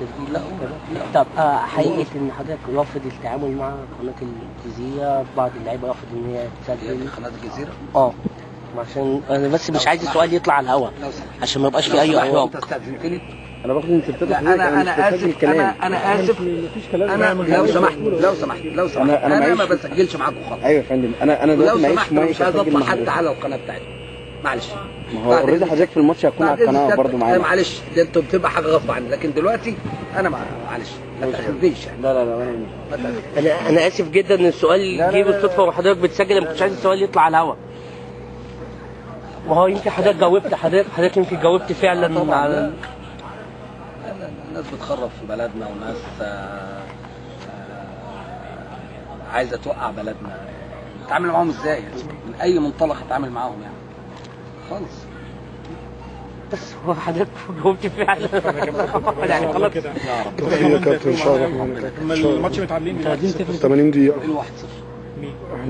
التسجيل؟ لا. طب حقيقة ان حضرتك رافض التعامل مع قناة الجزيرة، بعض اللعيبة رافض ان هي تسجل قناة الجزيرة؟ عشان انا بس مش عايز السؤال يطلع على الهواء عشان ما يبقاش في اي احراج. انت استأذنتني؟ انا باخد انت بتفتح انا اسف انا اسف مفيش كلام. انا لو سمحت انا ما بسجلش معاكم خالص. ايوه يا فندم انا دلوقتي لو معيش سمحت مش عايز اسجل اطلع مع حتى حضرتك. على القناه بتاعتي، معلش. ما هو اوريدي حضرتك في الماتش هتكون على القناه برضه معانا. معلش ده انتوا بتبقى حاجه غصب عني، لكن دلوقتي انا معلش ما تاخدنيش يعني. لا انا اسف جدا ان السؤال جه بالصدفه وحضرتك بتسجل، انا ما كنتش عايز السؤال يطلع على الهواء. ما هو يمكن حضرتك جاوبت، حضرتك يمكن جاوبت فعلا على الناس بتخرب في بلدنا، وناس عايزه توقع بلدنا. نتعامل معاهم ازاي؟ من اي منطلق اتعامل معاهم يعني؟ خالص. بس هو حضرتك جاوبت فعلا يعني خلاص كده يا كابتن ان شاء الله. الماتش متعادلين 80 دقيقه 1-0.